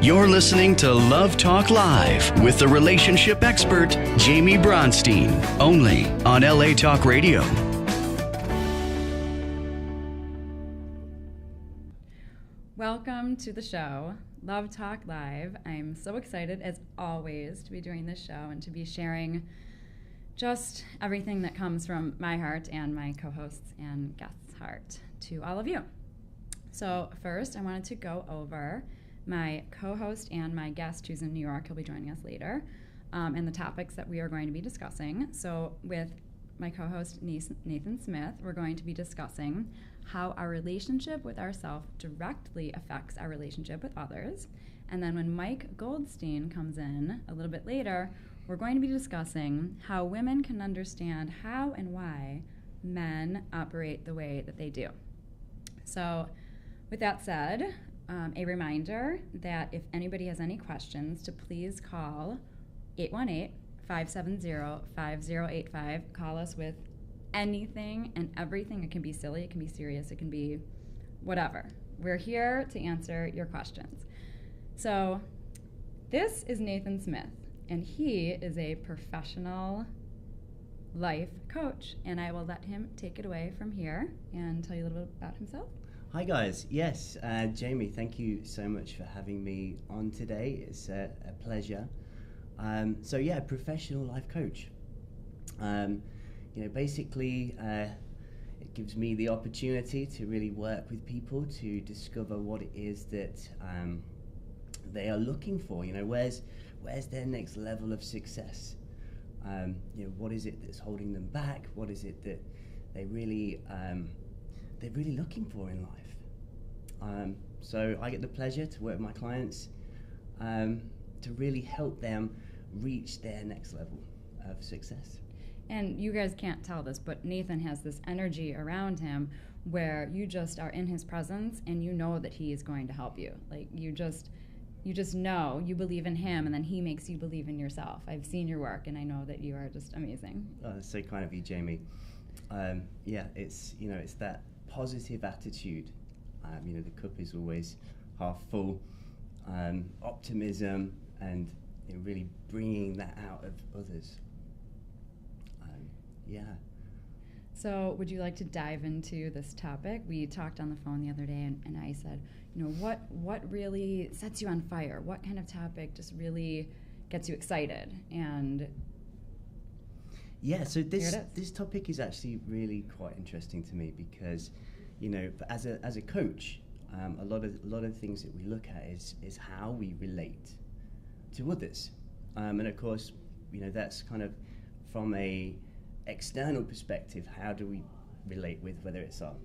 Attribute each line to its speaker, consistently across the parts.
Speaker 1: You're listening to Love Talk Live with the relationship expert, Jamie Bronstein, only on LA Talk Radio.
Speaker 2: Welcome to the show, Love Talk Live. I'm so excited, as always, to be doing this show and to be sharing just everything that comes from my heart and my co-hosts and guests' heart to all of you. So first, I wanted to go over my co-host and my guest who's in New York. He'll be joining us later, and the topics that we are going to be discussing. So with my co-host Nathan Smith, we're going to be discussing how our relationship with ourselves directly affects our relationship with others. And then when Mike Goldstein comes in a little bit later, we're going to be discussing how women can understand how and why men operate the way that they do. So with that said, a reminder that if anybody has any questions, to please call 818-570-5085. Call us with anything and everything. It can be silly, it can be serious, it can be whatever. We're here to answer your questions. So this is Nathan Smith, and he is a professional life coach, and I will let him take it away from here and tell you a little bit about himself.
Speaker 3: Hi guys, yes, Jamie, thank you so much for having me on today. It's a pleasure. Professional life coach. Basically, it gives me the opportunity to really work with people to discover what it is that they are looking for. Where's their next level of success? What is it that's holding them back? What is it that they're really looking for in life? So I get the pleasure to work with my clients to really help them reach their next level of success.
Speaker 2: And you guys can't tell this, but Nathan has this energy around him where you just are in his presence and you know that he is going to help you. Like you just know, you believe in him, and then he makes you believe in yourself. I've seen your work and I know that you are just amazing.
Speaker 3: Oh, that's so kind of you, Jamie. It's that positive attitude. The cup is always half full. Optimism and really bringing that out of others.
Speaker 2: So would you like to dive into this topic? We talked on the phone the other day, and I said, what really sets you on fire? What kind of topic just really gets you excited? And
Speaker 3: so this topic is actually really quite interesting to me because, as a coach, a lot of things that we look at is how we relate to others, and of course, that's kind of from a external perspective. How do we relate with whether it's our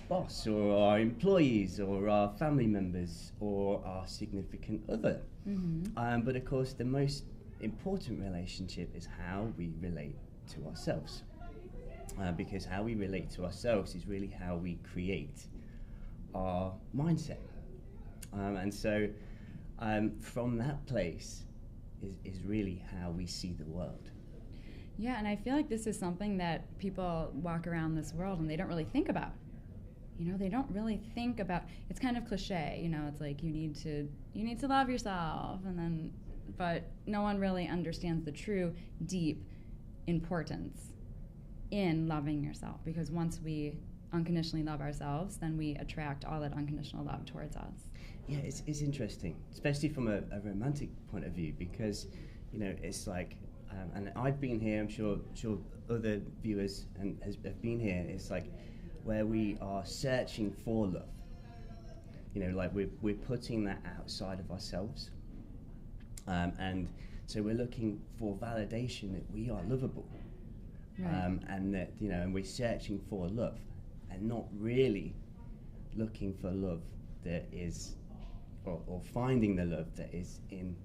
Speaker 3: boss or our employees or our family members or our significant other? Mm-hmm. But of course, the most important relationship is how we relate to ourselves, because how we relate to ourselves is really how we create our mindset, and so from that place is really how we see the world.
Speaker 2: Yeah, and I feel like this is something that people walk around this world and they don't really think about. They don't really think about. It's kind of cliche, it's like you need to love yourself, but no one really understands the true deep importance in loving yourself, because once we unconditionally love ourselves, then we attract all that unconditional love towards us.
Speaker 3: Yeah, it's interesting, especially from a romantic point of view, because it's like, and I've been here, I'm sure other viewers have been here. It's like where we are searching for love. Like we're putting that outside of ourselves, and so we're looking for validation that we are lovable, right. And that and we're searching for love, and not really looking for love that is, or finding the love that is in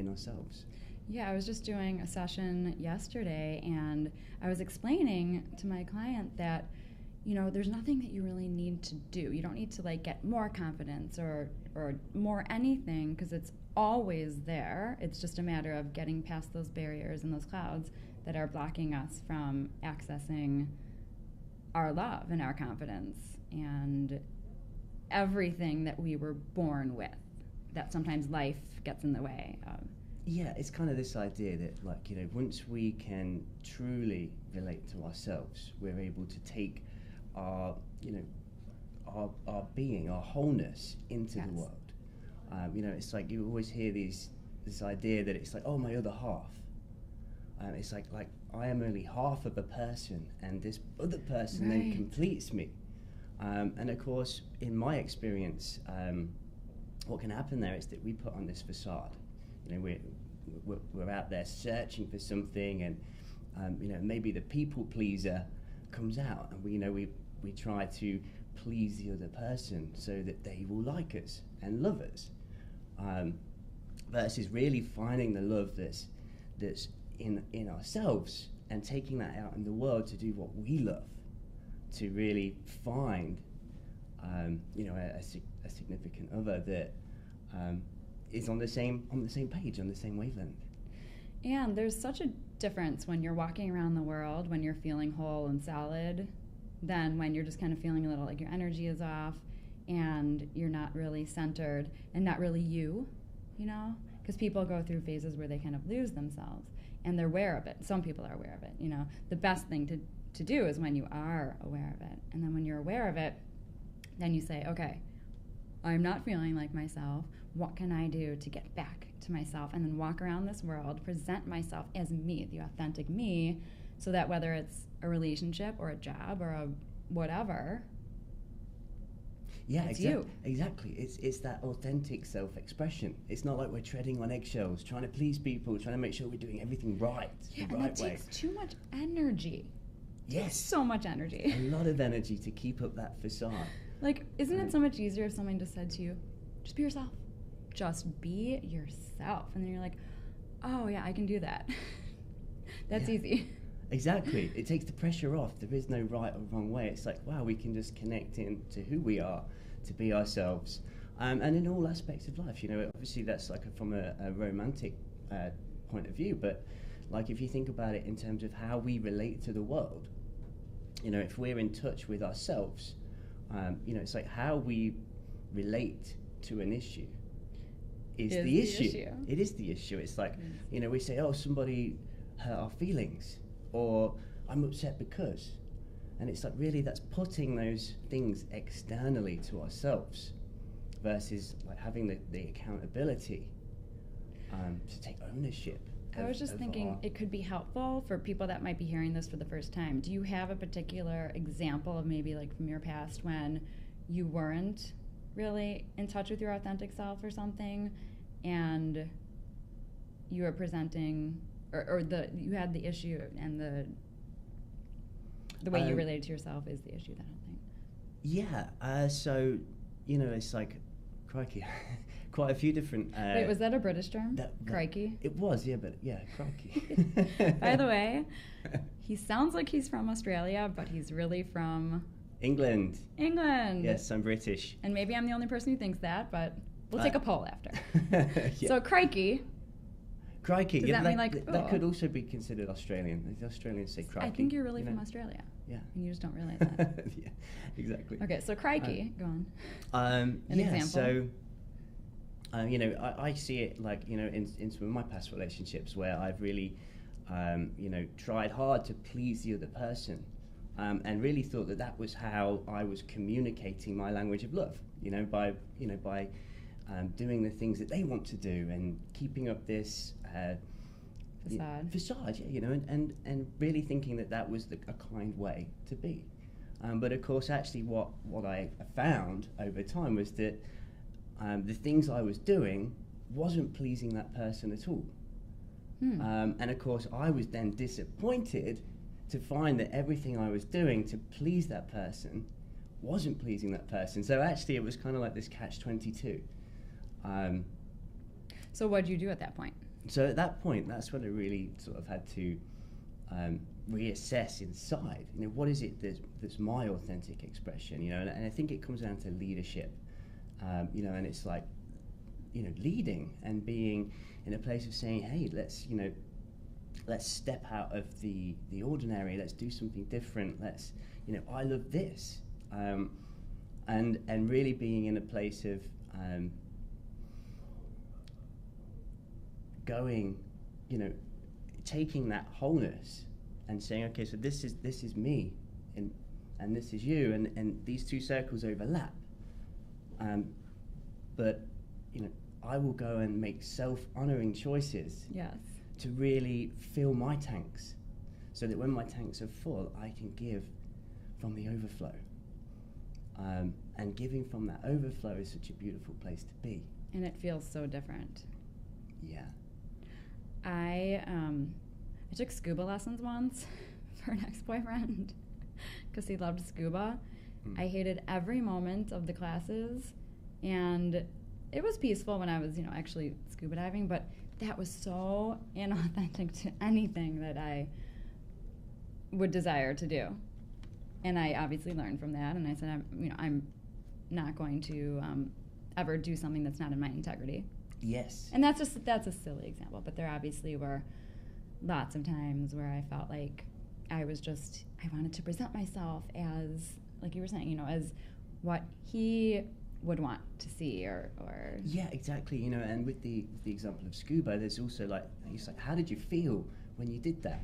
Speaker 3: ourselves.
Speaker 2: Yeah, I was just doing a session yesterday, and I was explaining to my client that, there's nothing that you really need to do. You don't need to get more confidence or more anything, because it's always there. It's just a matter of getting past those barriers and those clouds that are blocking us from accessing our love and our confidence and everything that we were born with. that sometimes life gets in the way of.
Speaker 3: Yeah, it's kind of this idea that, like, you know, once we can truly relate to ourselves, we're able to take our, you know, our being, our wholeness into the world. You know, it's like you always hear this idea that it's like, oh, my other half. It's like I am only half of a person, and this other person then completes me. And of course, in my experience, what can happen there is that we put on this facade. You know, we're out there searching for something, and you know, maybe the people pleaser comes out, and we try to please the other person so that they will like us and love us. Versus really finding the love that's in ourselves and taking that out in the world to do what we love, to really find you know, a significant other that is on the same page, on the same wavelength.
Speaker 2: And there's such a difference when you're walking around the world, when you're feeling whole and solid, than when you're just kind of feeling a little like your energy is off and you're not really centered and not really you know? Because people go through phases where they kind of lose themselves, and they're aware of it. Some people are aware of it, you know? The best thing to do is when you are aware of it. And then when you're aware of it, then you say, okay, I'm not feeling like myself. What can I do to get back to myself? And then walk around this world, present myself as me, the authentic me, so that whether it's a relationship or a job or a whatever, it's you.
Speaker 3: Exactly. It's that authentic self-expression. It's not like we're treading on eggshells, trying to please people, trying to make sure we're doing everything right, the right way.
Speaker 2: And it takes too much energy.
Speaker 3: Yes.
Speaker 2: So much energy.
Speaker 3: A lot of energy to keep up that facade.
Speaker 2: Like, isn't it so much easier if someone just said to you, just be yourself. Just be yourself. And then you're like, oh yeah, I can do that. That's easy.
Speaker 3: Exactly. It takes the pressure off. There is no right or wrong way. It's like, wow, we can just connect into who we are, to be ourselves. And in all aspects of life, you know, obviously that's like from a romantic point of view, but like if you think about it in terms of how we relate to the world, you know, if we're in touch with ourselves, you know, it's like how we relate to an issue is the issue. It is the issue. It's like, you know, we say, oh, somebody hurt our feelings, or I'm upset because. And it's like, really, that's putting those things externally to ourselves versus like having the accountability to take ownership.
Speaker 2: I was just thinking it could be helpful for people that might be hearing this for the first time. Do you have a particular example of maybe like from your past when you weren't really in touch with your authentic self or something, and you were presenting, or you had the issue, and the way you related to yourself is the issue, that whole thing?
Speaker 3: Yeah, so, you know, it's like, crikey, quite a few different...
Speaker 2: Wait, was that a British term? Crikey?
Speaker 3: It was, yeah, but yeah, crikey.
Speaker 2: By the way, he sounds like he's from Australia, but he's really from...
Speaker 3: England.
Speaker 2: Yes,
Speaker 3: I'm British.
Speaker 2: And maybe I'm the only person who thinks that, but we'll take a poll after.
Speaker 3: Yeah.
Speaker 2: So crikey.
Speaker 3: Crikey.
Speaker 2: Does that mean like...
Speaker 3: That could also be considered Australian. The Australians say crikey.
Speaker 2: I think you're really from Australia.
Speaker 3: Yeah.
Speaker 2: And you just don't realize that.
Speaker 3: Yeah, exactly.
Speaker 2: Okay, so crikey, go on.
Speaker 3: An example? So, you know, I see it like, you know, in some of my past relationships where I've really, you know, tried hard to please the other person. And really thought that was how I was communicating my language of love, by doing the things that they want to do and keeping up this facade, and really thinking that was a kind way to be. But of course, actually, what I found over time was that the things I was doing wasn't pleasing that person at all. And of course, I was then disappointed to find that everything I was doing to please that person wasn't pleasing that person. So actually it was kind of like this catch-22.
Speaker 2: So what did you do at that point?
Speaker 3: So at that point, that's when I really sort of had to reassess inside, what is it that's my authentic expression, and I think it comes down to leadership, and it's like, leading and being in a place of saying, hey, let's step out of the ordinary. Let's do something different. Let's, I love this, and really being in a place of, going, taking that wholeness and saying, okay, so this is me, and this is you, and these two circles overlap. But I will go and make self-honoring choices.
Speaker 2: Yes.
Speaker 3: To really fill my tanks, so that when my tanks are full, I can give from the overflow. And giving from that overflow is such a beautiful place to be.
Speaker 2: And it feels so different.
Speaker 3: Yeah.
Speaker 2: I took scuba lessons once for an ex-boyfriend because he loved scuba. I hated every moment of the classes, and it was peaceful when I was, actually scuba diving, but that was so inauthentic to anything that I would desire to do. And I obviously learned from that, and I said, I'm not going to ever do something that's not in my integrity.
Speaker 3: Yes.
Speaker 2: And that's a silly example, but there obviously were lots of times where I felt like I wanted to present myself as, like you were saying, as what he would want to see or
Speaker 3: Yeah, exactly. And with the example of scuba, there's also like how did you feel when you did that?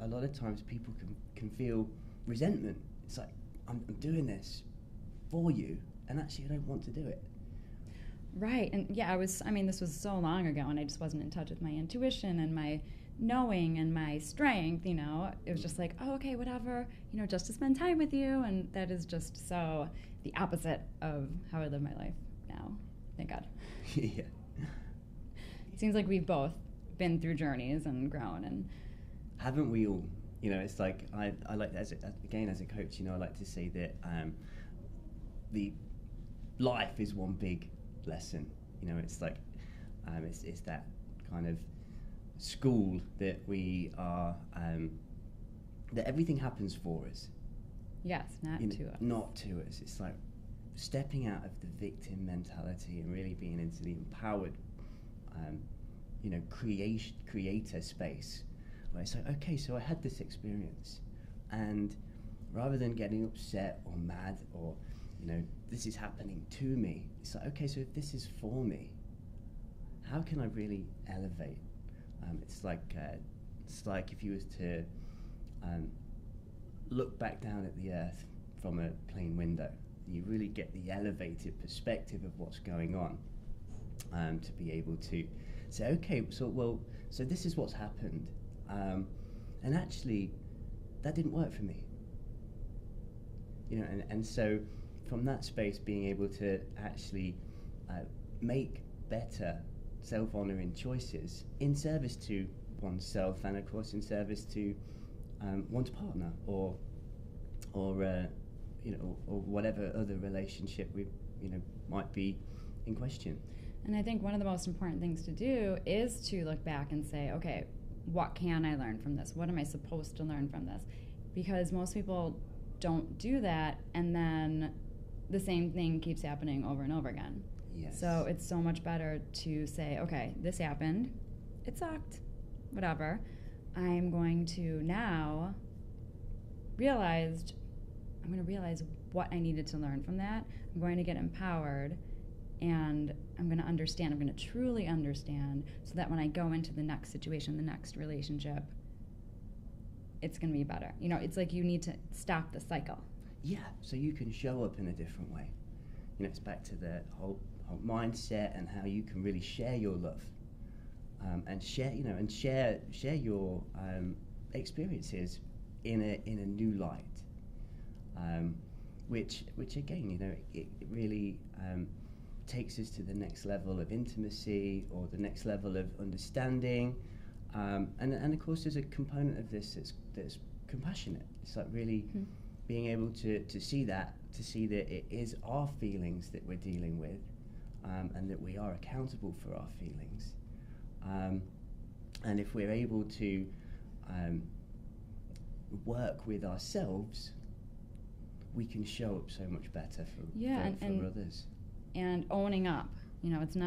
Speaker 3: A lot of times people can feel resentment. It's like, I'm doing this for you, and actually I don't want to do it.
Speaker 2: Right. And yeah, this was so long ago, and I just wasn't in touch with my intuition and my knowing and my strength. It was just like, oh, okay, whatever, just to spend time with you. And that is just so the opposite of how I live my life now. Thank God.
Speaker 3: Yeah.
Speaker 2: It seems like we've both been through journeys and grown. And
Speaker 3: haven't we all? It's like I like as a coach. I like to say that the life is one big lesson. It's like it's that kind of school that we are that everything happens for us.
Speaker 2: Yes, not to us.
Speaker 3: Not to us. It's like stepping out of the victim mentality and really being into the empowered, creator space, where it's like, okay, so I had this experience, and rather than getting upset or mad or, this is happening to me, it's like, okay, so if this is for me, how can I really elevate? It's like if you was to look back down at the earth from a plane window, you really get the elevated perspective of what's going on, to be able to say, okay, so this is what's happened, and actually that didn't work for me, and so from that space, being able to actually make better self-honouring choices in service to oneself, and of course in service to one's partner or whatever other relationship we might be in question.
Speaker 2: And I think one of the most important things to do is to look back and say, okay, what can I learn from this? What am I supposed to learn from this? Because most people don't do that, and then the same thing keeps happening over and over again.
Speaker 3: Yes.
Speaker 2: So it's so much better to say, okay, this happened, it sucked, whatever. I'm going to now realize what I needed to learn from that. I'm going to get empowered, and I'm going to understand. I'm going to truly understand, so that when I go into the next situation, the next relationship, it's going to be better. It's like you need to stop the cycle.
Speaker 3: Yeah, so you can show up in a different way. It's back to the whole mindset and how you can really share your love, and share your experiences in a new light, which again, it really takes us to the next level of intimacy, or the next level of understanding, and of course there's a component of this that's compassionate. It's like really being able to see that it is our feelings that we're dealing with, and that we are accountable for our feelings, and if we're able to work with ourselves, we can show up so much better for others.
Speaker 2: And owning up, it's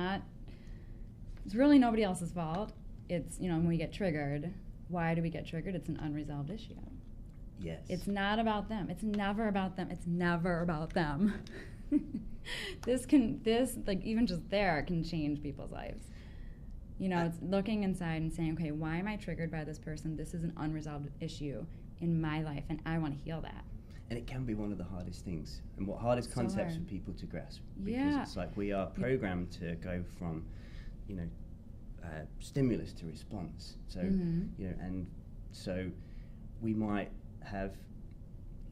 Speaker 2: really nobody else's fault. It's, when we get triggered, why do we get triggered? It's an unresolved issue.
Speaker 3: Yes.
Speaker 2: It's not about them. It's never about them. It's never about them. This even just there can change people's lives. You know, it's looking inside and saying, okay, why am I triggered by this person? This is an unresolved issue in my life, and I want to heal that.
Speaker 3: And it can be one of the hardest things, and hardest
Speaker 2: So
Speaker 3: concepts
Speaker 2: hard.
Speaker 3: for people to grasp. Because
Speaker 2: Yeah.
Speaker 3: it's like we are programmed to go from, you know, stimulus to response. So, you know, and so we might have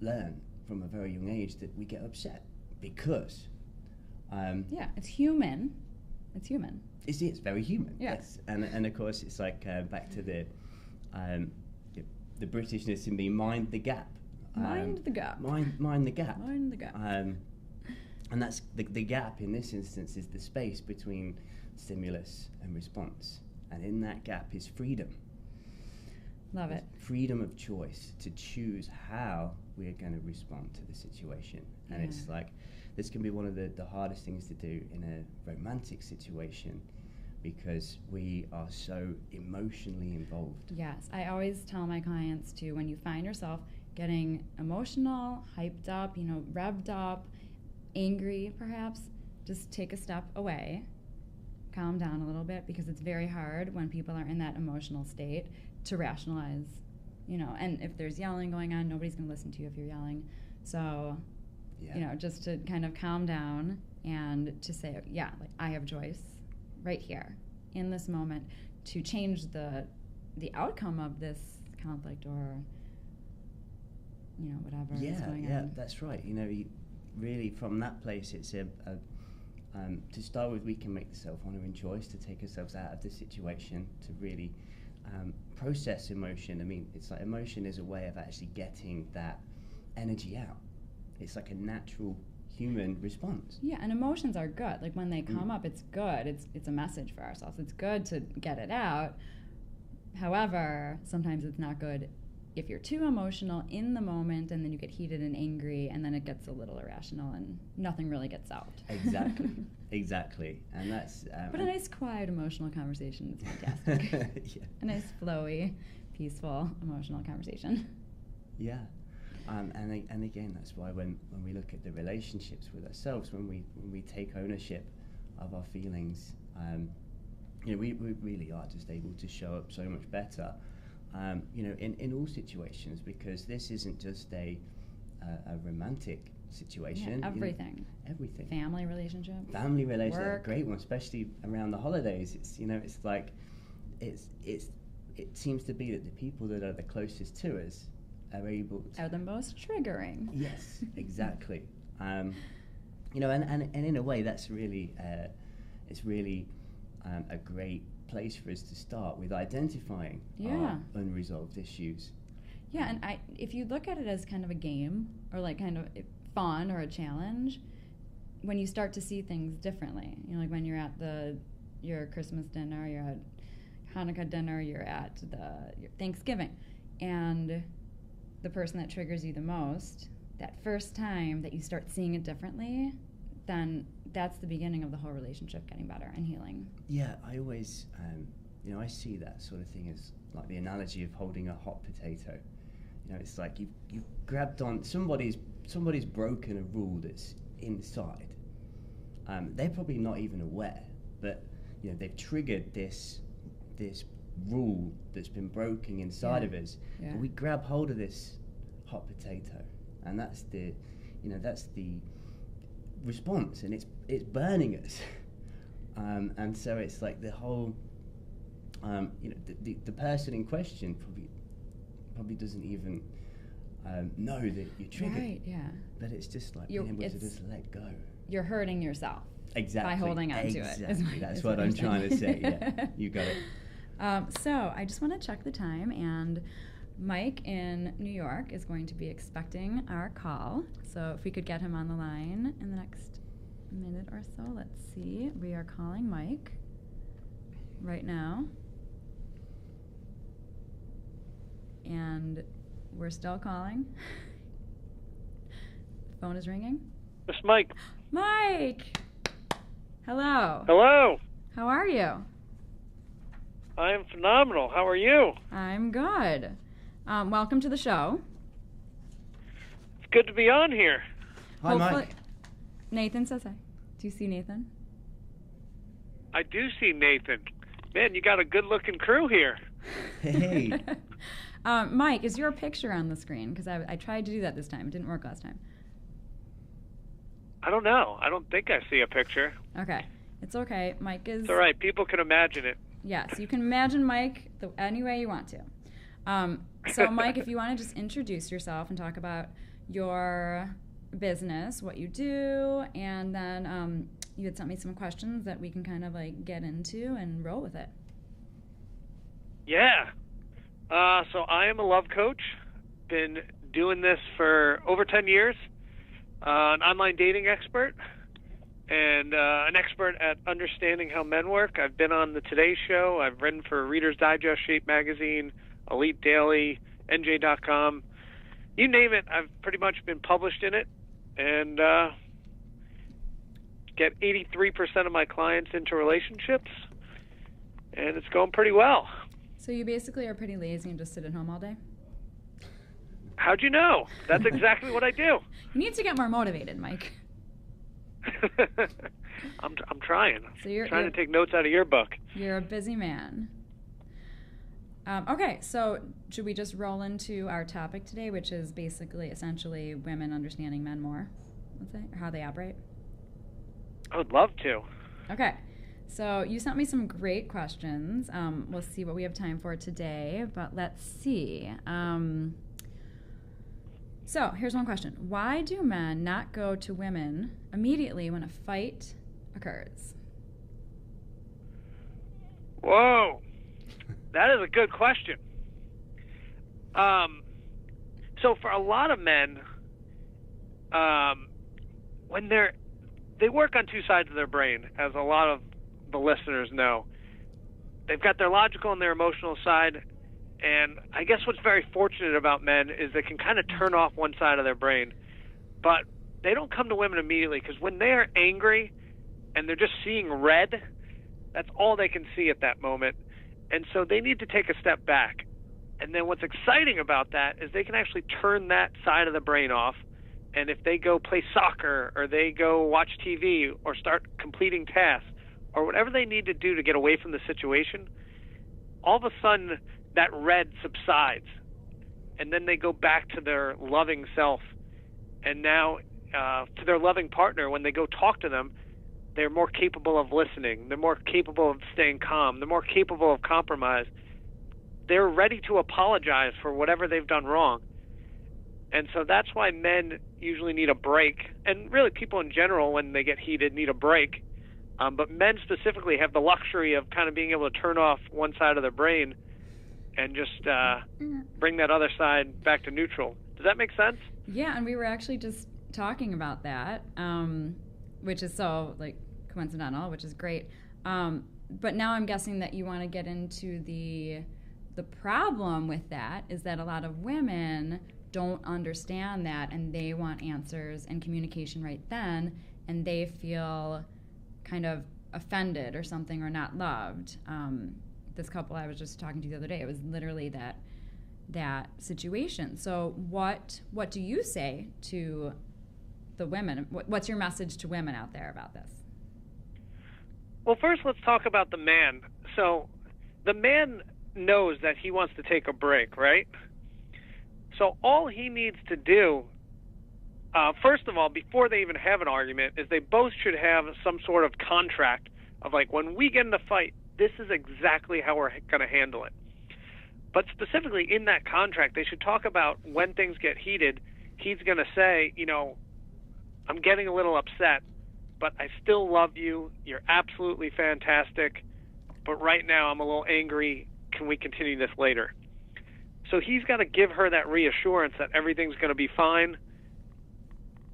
Speaker 3: learned from a very young age that we get upset because.
Speaker 2: Yeah, it's human. It's human.
Speaker 3: It's very human.
Speaker 2: Yeah.
Speaker 3: Yes, and of course it's like back to the Britishness in me, mind the gap.
Speaker 2: Mind the gap.
Speaker 3: Mind the gap.
Speaker 2: Mind the gap.
Speaker 3: And that's the gap in this instance is the space between stimulus and response, and in that gap is freedom.
Speaker 2: Love it.
Speaker 3: Freedom of choice to choose how we are going to respond to the situation. And it's like, this can be one of the hardest things to do in a romantic situation because we are so emotionally involved.
Speaker 2: Yes, I always tell my clients to, when you find yourself getting emotional, hyped up, you know, revved up, angry perhaps, just take a step away, calm down a little bit, because it's very hard when people are in that emotional state to rationalize, you know, and if there's yelling going on, nobody's going to listen to you if you're yelling. So, you know, just to kind of calm down and to say, yeah, like I have choice right here in this moment to change the outcome of this conflict or, you know, whatever is going on.
Speaker 3: Yeah, that's right. You know, really from that place, it's to start with, we can make the self-honoring choice to take ourselves out of the situation, to really process emotion. I mean, it's like emotion is a way of actually getting that energy out. It's like a natural human response.
Speaker 2: Yeah, and emotions are good. Like when they come up, it's good. It's a message for ourselves. It's good to get it out. However, sometimes it's not good if you're too emotional in the moment, and then you get heated and angry, and then it gets a little irrational, and nothing really gets solved.
Speaker 3: Exactly, exactly, and that's.
Speaker 2: But a nice, quiet, emotional conversation is fantastic.
Speaker 3: Yeah.
Speaker 2: A nice, flowy, peaceful, emotional conversation.
Speaker 3: Yeah, and again, that's why when we look at the relationships with ourselves, when we take ownership of our feelings, you know, we really are just able to show up so much better. You know, in all situations, because this isn't just a romantic situation.
Speaker 2: Yeah, everything.
Speaker 3: You know, everything.
Speaker 2: Family relationship.
Speaker 3: Family relationship, a
Speaker 2: Work.
Speaker 3: great one, especially around the holidays. It's, you know, it's like, it seems to be that the people that are the closest to us are able to.
Speaker 2: Are the most triggering.
Speaker 3: Yes, exactly. You know, and in a way, that's really, it's really a great place for us to start with identifying our unresolved issues.
Speaker 2: Yeah, and if you look at it as kind of a game or like kind of fun or a challenge, when you start to see things differently, you know, like when you're at your Christmas dinner, you're at Hanukkah dinner, you're at your Thanksgiving, and the person that triggers you the most, that first time that you start seeing it differently, then that's the beginning of the whole relationship getting better and healing.
Speaker 3: Yeah, I always, you know, I see that sort of thing as like the analogy of holding a hot potato. You know, it's like you've grabbed on, somebody's broken a rule that's inside. They're probably not even aware, but you know, they've triggered this rule that's been broken inside of us.
Speaker 2: Yeah.
Speaker 3: And we grab hold of this hot potato, and that's the response, and it's burning us. And so it's like the whole, you know, the person in question probably doesn't even know that you're triggered.
Speaker 2: Right, yeah.
Speaker 3: But it's just like being able to just let go.
Speaker 2: You're hurting yourself.
Speaker 3: Exactly.
Speaker 2: By holding on to it.
Speaker 3: Exactly. That's what I'm trying to say. Yeah, you got it.
Speaker 2: So I just want to check the time, and Mike in New York is going to be expecting our call. So if we could get him on the line in the next minute or so. Let's see. We are calling Mike right now. And we're still calling. The phone is ringing.
Speaker 4: It's Mike.
Speaker 2: Mike! Hello.
Speaker 4: Hello.
Speaker 2: How are you?
Speaker 4: I am phenomenal. How are you?
Speaker 2: I'm good. Welcome to the show.
Speaker 4: It's good to be on here.
Speaker 3: Hi, Mike.
Speaker 2: Nathan says hi. Do you see Nathan?
Speaker 4: I do see Nathan. Man, you got a good-looking crew here.
Speaker 3: Hey.
Speaker 2: Mike, is your picture on the screen? Because I tried to do that this time. It didn't work last time.
Speaker 4: I don't know. I don't think I see a picture.
Speaker 2: Okay. It's okay. Mike is...
Speaker 4: It's all right. People can imagine it.
Speaker 2: Yes, you can imagine Mike any way you want to. So, Mike, if you want to just introduce yourself and talk about your business, what you do, and then you had sent me some questions that we can kind of like get into and roll with it.
Speaker 4: Yeah. So I am a love coach. Been doing this for over 10 years. An online dating expert and an expert at understanding how men work. I've been on the Today Show. I've written for Reader's Digest, Shape Magazine, Elite Daily, NJ.com. You name it, I've pretty much been published in it. And get 83% of my clients into relationships. And it's going pretty well.
Speaker 2: So you basically are pretty lazy and just sit at home all day?
Speaker 4: How'd you know? That's exactly what I do.
Speaker 2: You need to get more motivated, Mike.
Speaker 4: I'm trying.
Speaker 2: So you're
Speaker 4: trying to take notes out of your book.
Speaker 2: You're a busy man. Okay, so should we just roll into our topic today, which is basically, essentially, women understanding men more, let's say, or how they operate?
Speaker 4: I would love to.
Speaker 2: Okay, so you sent me some great questions. We'll see what we have time for today, but let's see. So here's one question. Why do men not go to women immediately when a fight occurs?
Speaker 4: Whoa. That is a good question. So for a lot of men, when they work on two sides of their brain, as a lot of the listeners know. They've got their logical and their emotional side, and I guess what's very fortunate about men is they can kind of turn off one side of their brain, but they don't come to women immediately, because when they are angry and they're just seeing red, that's all they can see at that moment. And so they need to take a step back. And then what's exciting about that is they can actually turn that side of the brain off. And if they go play soccer or they go watch TV or start completing tasks or whatever they need to do to get away from the situation, all of a sudden that red subsides. And then they go back to their loving self. And now to their loving partner, when they go talk to them, they're more capable of listening. They're more capable of staying calm. They're more capable of compromise. They're ready to apologize for whatever they've done wrong. And so that's why men usually need a break. And really people in general, when they get heated, need a break. But men specifically have the luxury of kind of being able to turn off one side of their brain and just bring that other side back to neutral. Does that make sense?
Speaker 2: Yeah, and we were actually just talking about that. Which is so coincidental, which is great. But now I'm guessing that you want to get into the problem with that is that a lot of women don't understand that, and they want answers and communication right then, and they feel kind of offended or something or not loved. This couple I was just talking to the other day, it was literally that situation. So what do you say to the women? What's your message to women out there about this?
Speaker 4: Well, first let's talk about the man. So the man knows that he wants to take a break, right? So all he needs to do, first of all, before they even have an argument, is they both should have some sort of contract of when we get in a fight, this is exactly how we're going to handle it. But specifically in that contract, they should talk about when things get heated. He's going to say, I'm getting a little upset, but I still love you. You're absolutely fantastic. But right now I'm a little angry. Can we continue this later? So he's got to give her that reassurance that everything's going to be fine,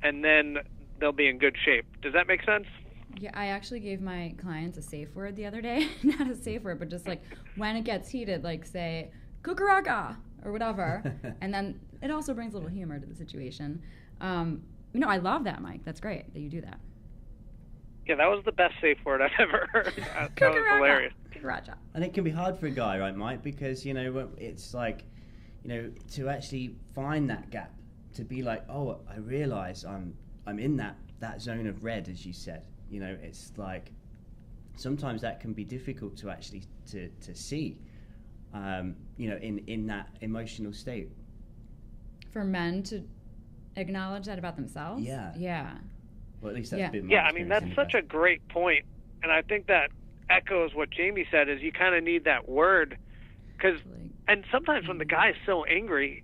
Speaker 4: and then they'll be in good shape. Does that make sense?
Speaker 2: Yeah, I actually gave my clients a safe word the other day. Not a safe word, but just when it gets heated, say, kukaraka, or whatever. And then it also brings a little humor to the situation. I love that, Mike. That's great that you do that.
Speaker 3: Yeah, that was the best safe word I've ever heard. That was hilarious.
Speaker 5: And it can be hard for a guy, right, Mike? Because, it's to actually find that gap, to be oh, I realize I'm in that zone of red, as you said. It's
Speaker 3: sometimes that can be difficult to actually to see, you know, in that emotional state.
Speaker 2: For men to acknowledge that about themselves?
Speaker 3: Yeah.
Speaker 2: Yeah.
Speaker 3: Well, at least that's been my
Speaker 4: Yeah, I mean, that's
Speaker 3: experience
Speaker 4: such a great point. And I think that echoes what Jamie said, is you kind of need that word. And sometimes when the guy's so angry,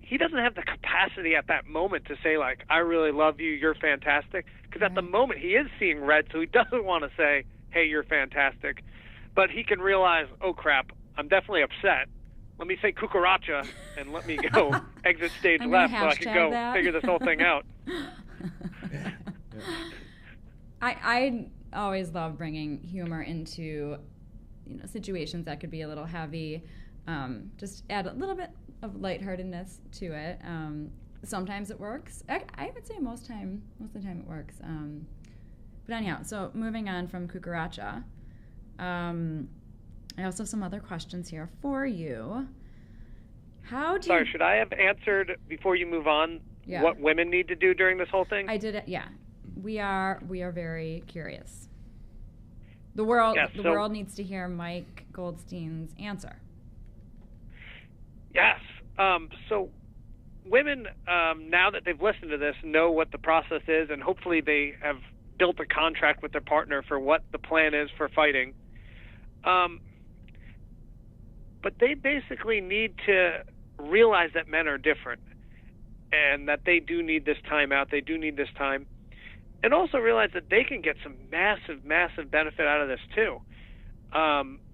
Speaker 4: he doesn't have the capacity at that moment to say, like, I really love you, you're fantastic. Because at the moment, he is seeing red, so he doesn't want to say, hey, you're fantastic. But he can realize, oh, crap, I'm definitely upset. Let me say cucaracha and let me go exit stage left so I can go figure this whole thing out.
Speaker 2: I always love bringing humor into, you know, situations that could be a little heavy. Just add a little bit of lightheartedness to it. Sometimes it works. I would say most of the time it works. But anyhow, so moving on from cucaracha, I also have some other questions here for you.
Speaker 4: Sorry, should I have answered before you move on what women need to do during this whole thing?
Speaker 2: I did it. Yeah, we are very curious. The world needs to hear Mike Goldstein's answer.
Speaker 4: Yes. So women, now that they've listened to this, know what the process is, and hopefully they have built a contract with their partner for what the plan is for fighting. But they basically need to realize that men are different and that they do need this time out. They do need this time. And also realize that they can get some massive, massive benefit out of this too.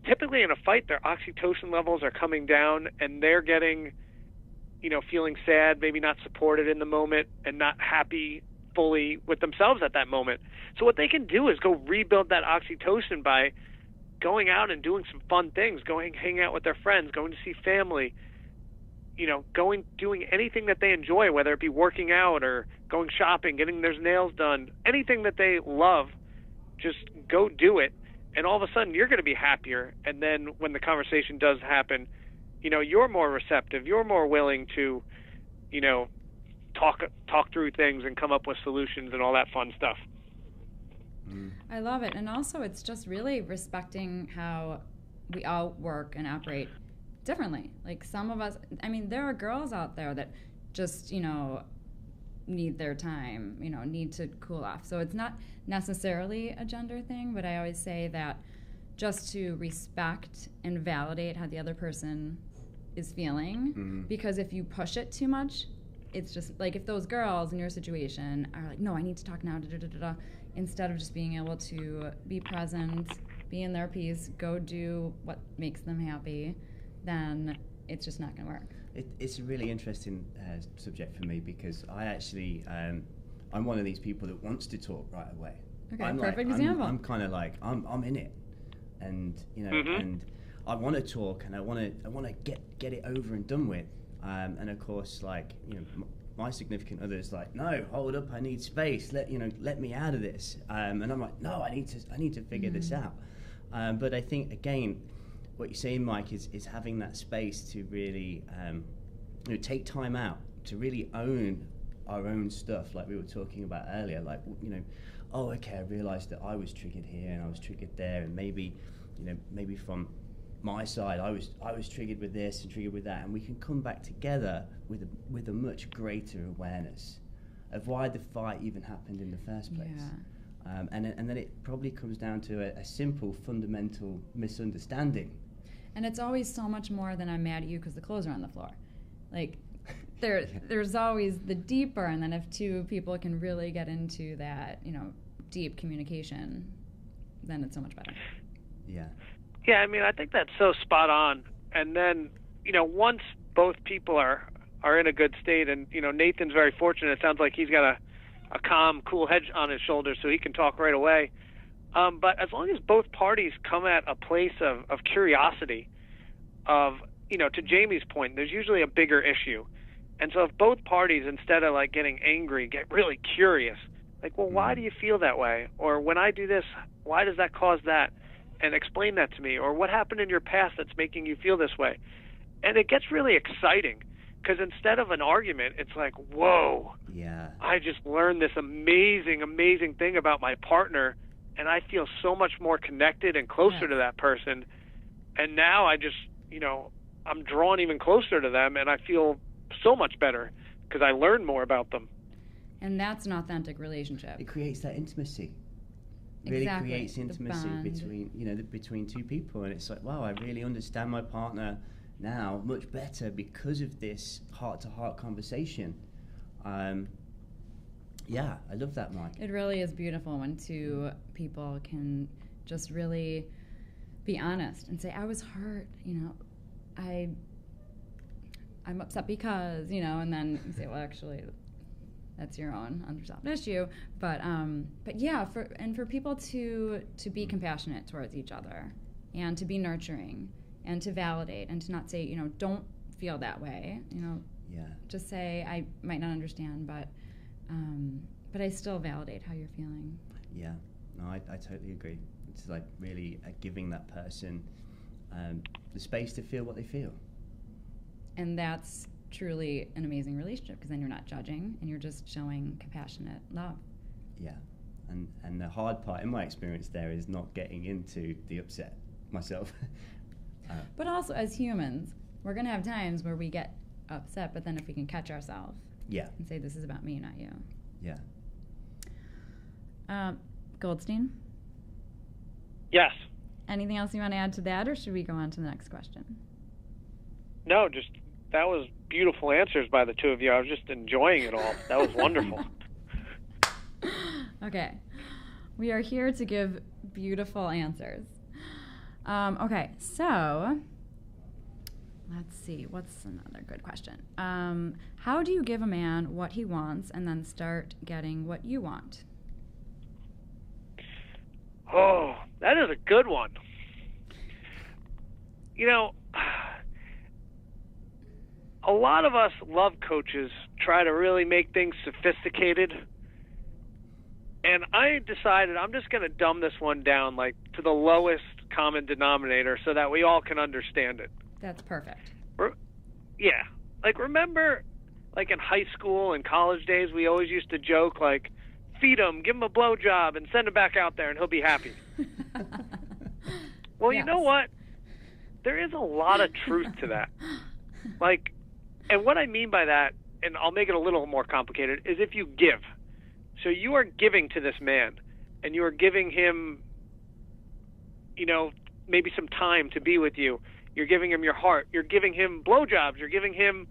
Speaker 4: Typically in a fight, their oxytocin levels are coming down and they're getting, you know, feeling sad, maybe not supported in the moment and not happy fully with themselves at that moment. So what they can do is go rebuild that oxytocin by going out and doing some fun things, hanging out with their friends, going to see family, you know, doing anything that they enjoy, whether it be working out or going shopping, getting their nails done, anything that they love, just go do it. And all of a sudden you're going to be happier. And then when the conversation does happen, you know, you're more receptive, you're more willing to, you know, talk through things and come up with solutions and all that fun stuff.
Speaker 2: I love it. And also it's just really respecting how we all work and operate differently. Like some of us, I mean, there are girls out there that just, you know, need their time, you know, need to cool off. So it's not necessarily a gender thing, but I always say that just to respect and validate how the other person is feeling, because if you push it too much, it's just like if those girls in your situation are like, no, I need to talk now, instead of just being able to be present, be in their peace, go do what makes them happy, then it's just not going to work.
Speaker 3: It's a really interesting subject for me because I actually, I'm one of these people that wants to talk right away.
Speaker 2: Okay, perfect example.
Speaker 3: I'm kind of like, I'm in it. And, you know, and I want to talk and I want to get it over and done with. And of course, like, you know, my significant other is like, no, hold up, I need space. Let me out of this. And I'm like, no, I need to figure this out. But I think again, what you're saying, Mike, is having that space to really, you know, take time out to really own our own stuff, like we were talking about earlier. Like, you know, oh, okay, I realized that I was triggered here and I was triggered there, and maybe, you know, maybe from my side, I was triggered with this and triggered with that, and we can come back together with a much greater awareness of why the fight even happened in the first place. Yeah. And then it probably comes down to a simple, fundamental misunderstanding.
Speaker 2: And it's always so much more than I'm mad at you because the clothes are on the floor. Like, there's always the deeper, and then if two people can really get into that, you know, deep communication, then it's so much better.
Speaker 3: Yeah.
Speaker 4: Yeah, I mean, I think that's so spot on. And then, you know, once both people are in a good state, and, you know, Nathan's very fortunate. It sounds like he's got a calm, cool head on his shoulders so he can talk right away. But as long as both parties come at a place of curiosity, of, you know, to Jamie's point, there's usually a bigger issue. And so if both parties, instead of, like, getting angry, get really curious, like, well, why do you feel that way? Or when I do this, why does that cause that? And explain that to me. Or what happened in your past that's making you feel this way? And it gets really exciting because instead of an argument, it's like, whoa,
Speaker 3: yeah,
Speaker 4: I just learned this amazing, amazing thing about my partner and I feel so much more connected and closer to that person. And now I just, I'm drawn even closer to them, and I feel so much better because I learn more about them.
Speaker 2: And that's an authentic relationship.
Speaker 3: It creates that intimacy. Really creates intimacy between two people, and it's like, wow, I really understand my partner now much better because of this heart-to-heart conversation. Yeah, I love that, Mike.
Speaker 2: It really is beautiful when two people can just really be honest and say, I was hurt, I'm upset because, and then you say, well, actually, that's your own unresolved issue. But yeah, for people to be compassionate towards each other and to be nurturing and to validate and to not say, don't feel that way,
Speaker 3: Yeah.
Speaker 2: Just say, I might not understand, but I still validate how you're feeling.
Speaker 3: Yeah, no, I totally agree. It's like really giving that person the space to feel what they feel.
Speaker 2: And that's truly an amazing relationship, because then you're not judging and you're just showing compassionate love.
Speaker 3: Yeah, and the hard part in my experience there is not getting into the upset myself.
Speaker 2: But also, as humans, we're going to have times where we get upset, but then if we can catch ourselves and say, this is about me, not you.
Speaker 3: Yeah.
Speaker 2: Goldstein?
Speaker 4: Yes.
Speaker 2: Anything else you want to add to that, or should we go on to the next question?
Speaker 4: No, that was beautiful answers by the two of you. I was just enjoying it all. That was wonderful.
Speaker 2: Okay. We are here to give beautiful answers. Okay, so let's see. What's another good question? How do you give a man what he wants and then start getting what you want?
Speaker 4: Oh, that is a good one. A lot of us love coaches try to really make things sophisticated. And I decided I'm just going to dumb this one down to the lowest common denominator so that we all can understand it.
Speaker 2: That's perfect.
Speaker 4: Yeah. Remember, in high school and college days, we always used to joke, feed him, give him a blowjob, and send him back out there, and he'll be happy. Well,
Speaker 2: yes.
Speaker 4: You know what? There is a lot of truth to that. And what I mean by that, and I'll make it a little more complicated, is if you give. So you are giving to this man, and you are giving him, maybe some time to be with you. You're giving him your heart. You're giving him blowjobs. You're giving him,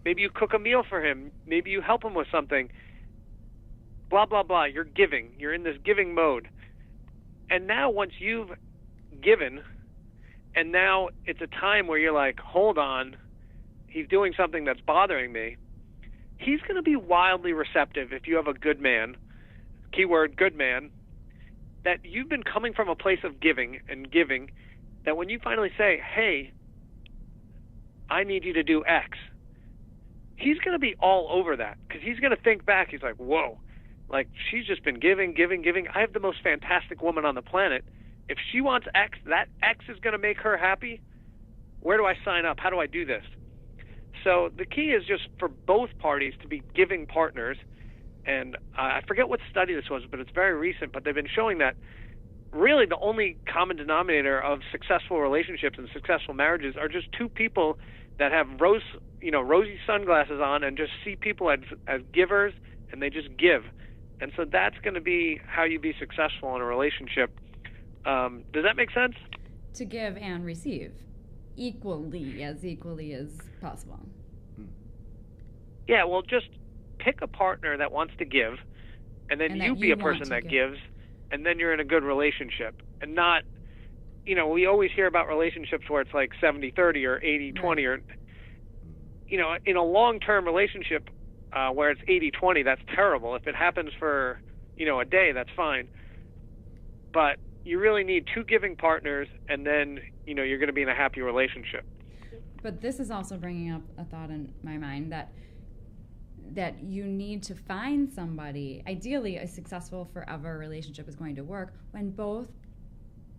Speaker 4: maybe you cook a meal for him. Maybe you help him with something. Blah, blah, blah. You're giving. You're in this giving mode. And now once you've given, and now it's a time where you're like, hold on, he's doing something that's bothering me, he's going to be wildly receptive if you have a good man, keyword good man, that you've been coming from a place of giving, that when you finally say, hey, I need you to do X, he's going to be all over that, because he's going to think back, he's like, whoa, she's just been giving. I have the most fantastic woman on the planet. If she wants X, that X is going to make her happy. Where do I sign up? How do I do this? So the key is just for both parties to be giving partners. And I forget what study this was, but it's very recent. But they've been showing that really the only common denominator of successful relationships and successful marriages are just two people that have rosy sunglasses on and just see people as givers, and they just give. And so that's going to be how you be successful in a relationship. Does that make sense?
Speaker 2: To give and receive equally as possible.
Speaker 4: Yeah, well, just pick a partner that wants to give, and then you be a person that gives, and then you're in a good relationship. And not, we always hear about relationships where it's 70-30 or 80-20 or, in a long-term relationship where it's 80-20, that's terrible. If it happens for, a day, that's fine. But you really need two giving partners, and then, you're going to be in a happy relationship.
Speaker 2: But this is also bringing up a thought in my mind that you need to find somebody. Ideally, a successful forever relationship is going to work when both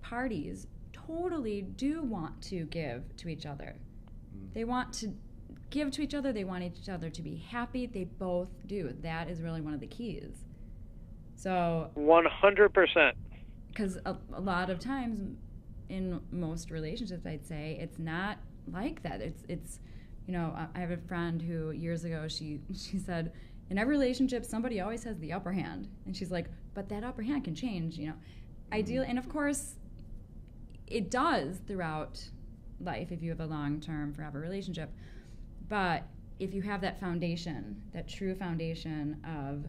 Speaker 2: parties totally do want to give to each other. They want to give to each other. They want each other to be happy. They both do. That is really one of the keys. So
Speaker 4: 100%.
Speaker 2: because a lot of times in most relationships, I'd say it's not like that. It's you know, I have a friend who years ago she said, in every relationship somebody always has the upper hand, and she's like, but that upper hand can change, you know. Ideally, and of course it does throughout life if you have a long-term forever relationship, but if you have that foundation, that true foundation of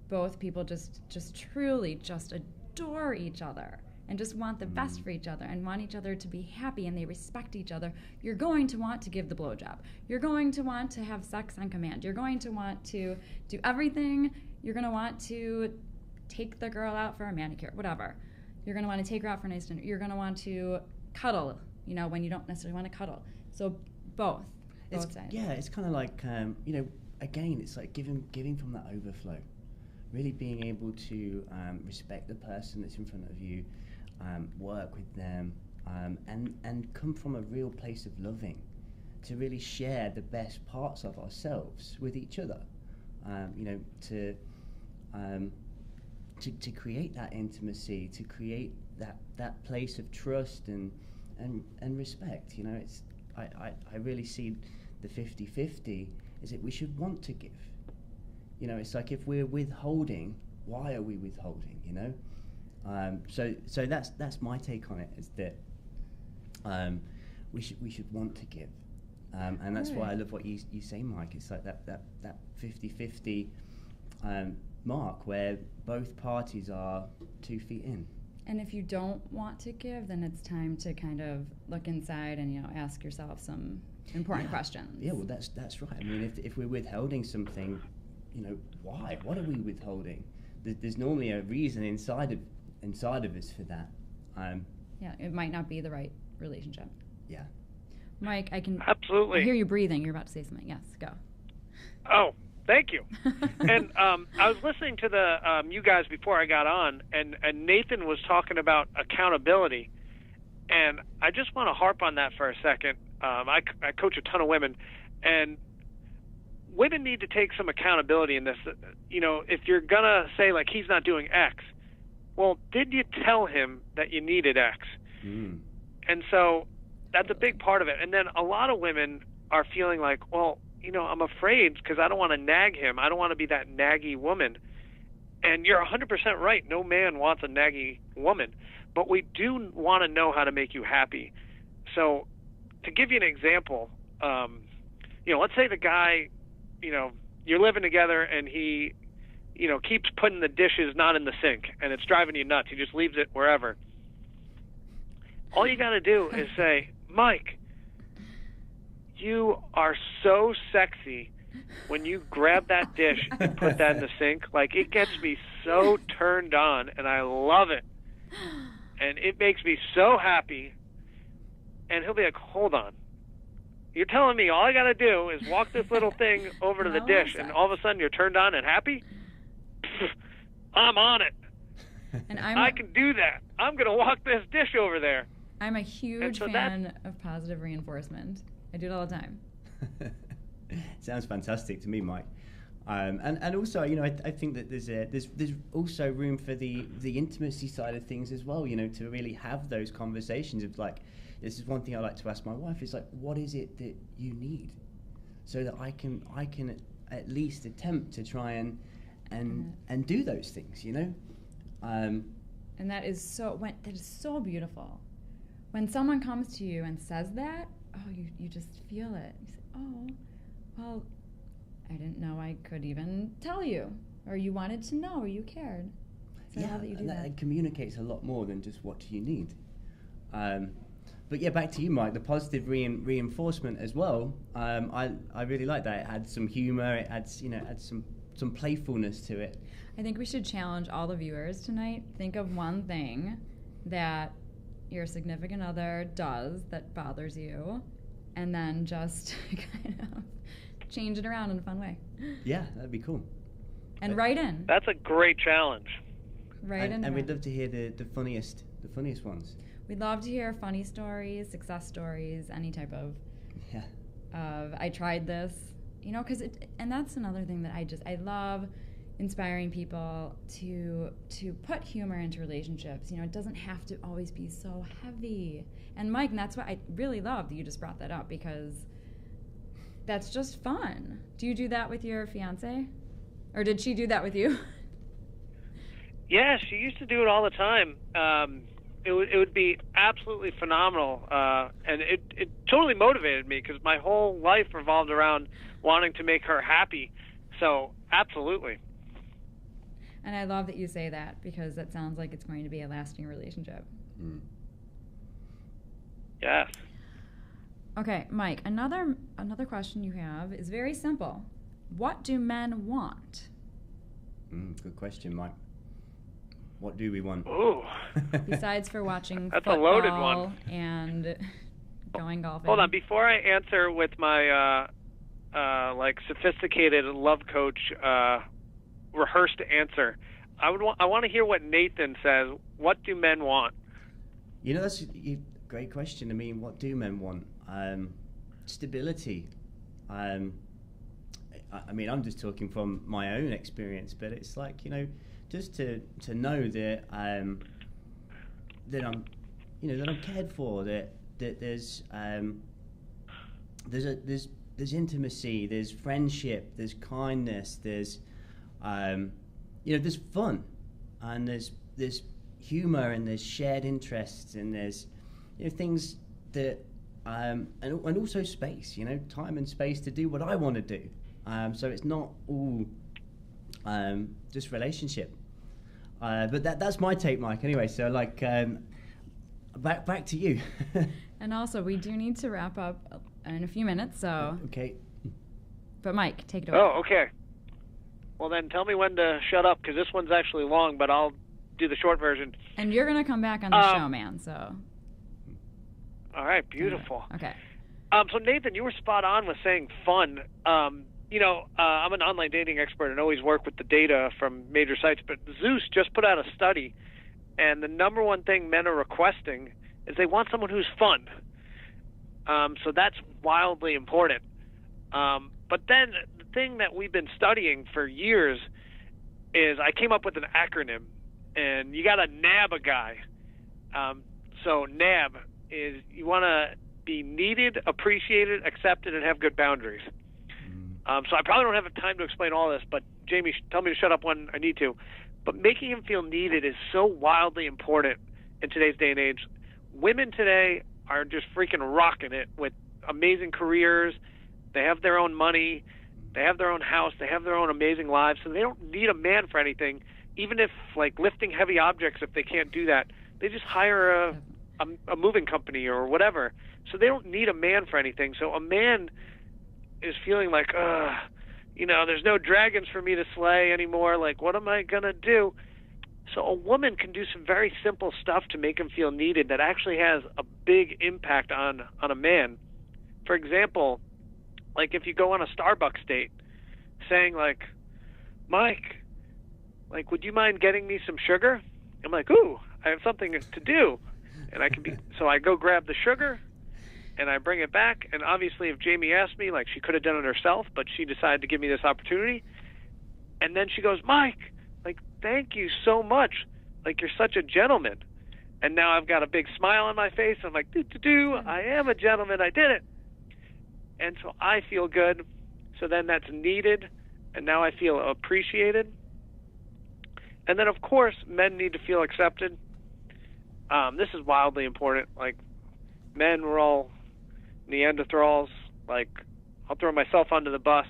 Speaker 2: both people just truly just adore each other and just want the best for each other and want each other to be happy, and they respect each other, you're going to want to give the blowjob. You're going to want to have sex on command. You're going to want to do everything. You're going to want to take the girl out for a manicure, whatever. You're going to want to take her out for a nice dinner. You're going to want to cuddle, you know, when you don't necessarily want to cuddle. So both sides.
Speaker 3: Yeah, it's kind of like, you know, again, it's like giving from that overflow. Really being able to respect the person that's in front of you, work with them, and come from a real place of loving, to really share the best parts of ourselves with each other. You know, to create that intimacy, to create that place of trust and respect. You know, it's I really see the 50-50 is that we should want to give. You know, it's like if we're withholding, why are we withholding? You know, so that's my take on it, is that we should want to give, and that's why I love what you say, Mike. It's like that 50-50 mark where both parties are 2 feet in.
Speaker 2: And if you don't want to give, then it's time to kind of look inside and, you know, ask yourself some important questions.
Speaker 3: Yeah, well, that's right. I mean, if we're withholding something, you know, why? What are we withholding? There's normally a reason inside of us for that.
Speaker 2: Yeah, it might not be the right relationship.
Speaker 3: Yeah.
Speaker 2: Mike, I can
Speaker 4: absolutely.
Speaker 2: I hear you breathing. You're about to say something. Yes, go.
Speaker 4: Oh, thank you. And I was listening to the you guys before I got on, and Nathan was talking about accountability, and I just want to harp on that for a second. I coach a ton of women, and women need to take some accountability in this. You know, if you're gonna say like he's not doing X, well, did you tell him that you needed X? And so that's a big part of it. And then a lot of women are feeling like, well, you know, I'm afraid because I don't want to nag him. I don't want to be that naggy woman. And you're 100% right. No man wants a naggy woman. But we do want to know how to make you happy. So to give you an example, you know, let's say the guy, you know, you're living together and he, you know, keeps putting the dishes not in the sink and it's driving you nuts. He just leaves it wherever. All you got to do is say, Mike, you are so sexy when you grab that dish and put that in the sink. Like, it gets me so turned on, and I love it. And it makes me so happy. And he'll be like, hold on. You're telling me all I got to do is walk this little thing over to the dish, and all of a sudden you're turned on and happy? I'm on it. And I can do that. I'm going to walk this dish over there.
Speaker 2: I'm a huge fan of positive reinforcement. I do it all the time.
Speaker 3: Sounds fantastic to me, Mike. And also, you know, I think that there's also room for the intimacy side of things as well. You know, to really have those conversations of like, this is one thing I like to ask my wife is like, what is it that you need, so that I can at least attempt to try and do those things. You know.
Speaker 2: And that is so beautiful. When someone comes to you and says that, oh, you just feel it. You say, oh, well, I didn't know I could even tell you, or you wanted to know, or you cared. So
Speaker 3: yeah,
Speaker 2: that you do that.
Speaker 3: It communicates a lot more than just what do you need. But yeah, back to you, Mike. The positive reinforcement as well. I really like that. It had some humor. It had some playfulness to it.
Speaker 2: I think we should challenge all the viewers tonight. Think of one thing that your significant other does that bothers you, and then just kind of change it around in a fun way.
Speaker 3: Yeah, that'd be cool.
Speaker 2: And write in.
Speaker 4: That's a great challenge.
Speaker 3: And we'd love to hear the funniest ones.
Speaker 2: We'd love to hear funny stories, success stories, any type of. Yeah. I tried this, you know, and that's another thing that I love inspiring people to put humor into relationships. You know, it doesn't have to always be so heavy. And Mike, and that's why I really love that you just brought that up, because that's just fun. Do you do that with your fiance? Or did she do that with you?
Speaker 4: Yeah, she used to do it all the time. It would be absolutely phenomenal, and it totally motivated me because my whole life revolved around wanting to make her happy. So, absolutely.
Speaker 2: And I love that you say that, because that sounds like it's going to be a lasting relationship.
Speaker 3: Mm.
Speaker 4: Yes.
Speaker 2: Okay, Mike, another question you have is very simple. What do men want?
Speaker 3: Good question, Mike. What do we want?
Speaker 4: Ooh.
Speaker 2: Besides for watching
Speaker 4: That's
Speaker 2: football
Speaker 4: a loaded one.
Speaker 2: And going golfing.
Speaker 4: Hold on, before I answer with my sophisticated love coach rehearsed answer, I want to hear what Nathan says. What do men want?
Speaker 3: You know, that's a great question. I mean, what do men want? Stability. I mean, I'm just talking from my own experience, but it's like, you know, just to know that that I'm cared for, that there's intimacy, there's friendship, there's kindness, there's there's fun, and there's humor, and there's shared interests, and there's things that and also space, time and space to do what I want to do. So it's not all just relationship. But that's my take, Mike. Anyway, so back to you.
Speaker 2: And also, we do need to wrap up in a few minutes, so.
Speaker 3: Okay.
Speaker 2: But Mike, take it away.
Speaker 4: Oh, okay. Well, then tell me when to shut up, because this one's actually long, but I'll do the short version.
Speaker 2: And you're going to come back on the show, man, so.
Speaker 4: All right, beautiful.
Speaker 2: Okay.
Speaker 4: So, Nathan, you were spot on with saying fun. I'm an online dating expert and always work with the data from major sites, but Zeus just put out a study, and the number one thing men are requesting is they want someone who's fun. So that's wildly important. But then the thing that we've been studying for years is I came up with an acronym, and you got to nab a guy. So NAB is you want to be needed, appreciated, accepted, and have good boundaries. So I probably don't have time to explain all this, but Jamie, tell me to shut up when I need to. But making him feel needed is so wildly important in today's day and age. Women today are just freaking rocking it with amazing careers. They have their own money. They have their own house. They have their own amazing lives. So they don't need a man for anything. Even if, like, lifting heavy objects, if they can't do that, they just hire a moving company or whatever. So they don't need a man for anything. So a man is feeling like, there's no dragons for me to slay anymore. Like, what am I going to do? So a woman can do some very simple stuff to make him feel needed that actually has a big impact on a man. For example, like if you go on a Starbucks date, saying like, Mike, like, would you mind getting me some sugar? I'm like, ooh, I have something to do. And so I go grab the sugar, and I bring it back, and obviously if Jamie asked me, like, she could have done it herself, but she decided to give me this opportunity. And then she goes, Mike, like, thank you so much. Like, you're such a gentleman. And now I've got a big smile on my face. I'm like, I am a gentleman. I did it. And so I feel good. So then that's needed, and now I feel appreciated. And then, of course, men need to feel accepted. This is wildly important. Like, men, we're all Neanderthals. Like, I'll throw myself under the bus.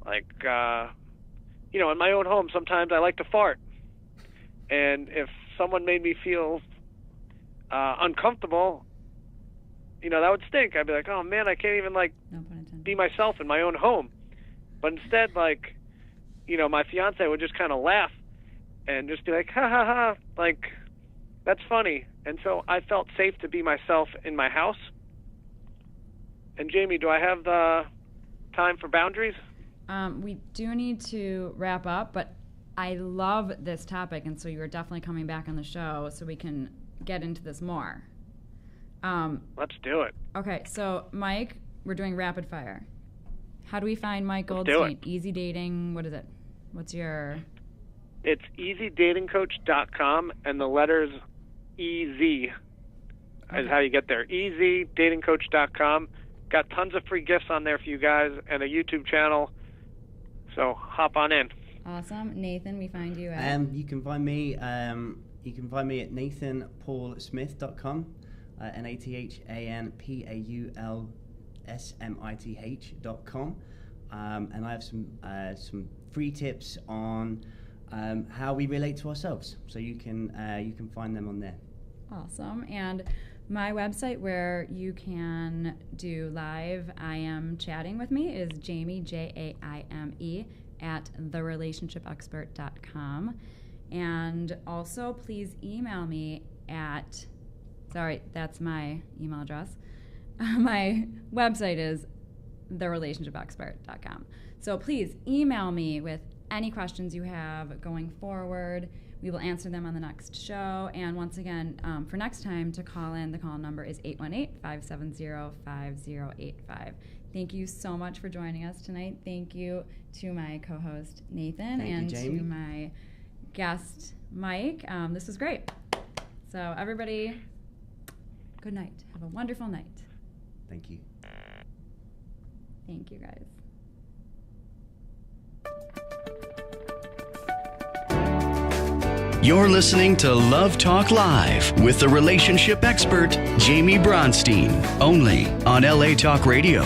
Speaker 4: Like, in my own home, sometimes I like to fart. And if someone made me feel uncomfortable, that would stink. I'd be like, oh, man, I can't even, like, be myself in my own home. But instead, like, my fiance would just kind of laugh and just be like, ha, ha, ha, like, that's funny. And so I felt safe to be myself in my house. And Jamie, do I have the time for boundaries?
Speaker 2: We do need to wrap up, but I love this topic, and so you are definitely coming back on the show so we can get into this more.
Speaker 4: Let's do it.
Speaker 2: Okay, so Mike, we're doing rapid fire. How do we find Mike
Speaker 4: Let's do
Speaker 2: Goldstein?
Speaker 4: it.
Speaker 2: Easy dating, what is it? What's your...
Speaker 4: It's easydatingcoach.com, and the letters EZ is how you get there. easydatingcoach.com. Got tons of free gifts on there for you guys and a YouTube channel. So hop on in.
Speaker 2: Awesome. Nathan, we find you at...
Speaker 3: You can find me at nathanpaulsmith.com, nathanpaulsmith.com. And I have some free tips on how we relate to ourselves. So you can find them on there.
Speaker 2: Awesome. And my website where you can do live I am chatting with me is Jaime, Jaime, at therelationshipexpert.com. And also please email me at, sorry, that's my email address. My website is therelationshipexpert.com. So please email me with any questions you have going forward. We will answer them on the next show. And once again, for next time to call in, the call number is 818-570-5085. Thank you so much for joining us tonight. Thank you to my co-host, Nathan, and to my guest, Mike. This was great. So everybody, good night. Have a wonderful night.
Speaker 3: Thank you.
Speaker 2: Thank you, guys.
Speaker 1: You're listening to Love Talk Live with the relationship expert, Jaime Bronstein, only on LA Talk Radio.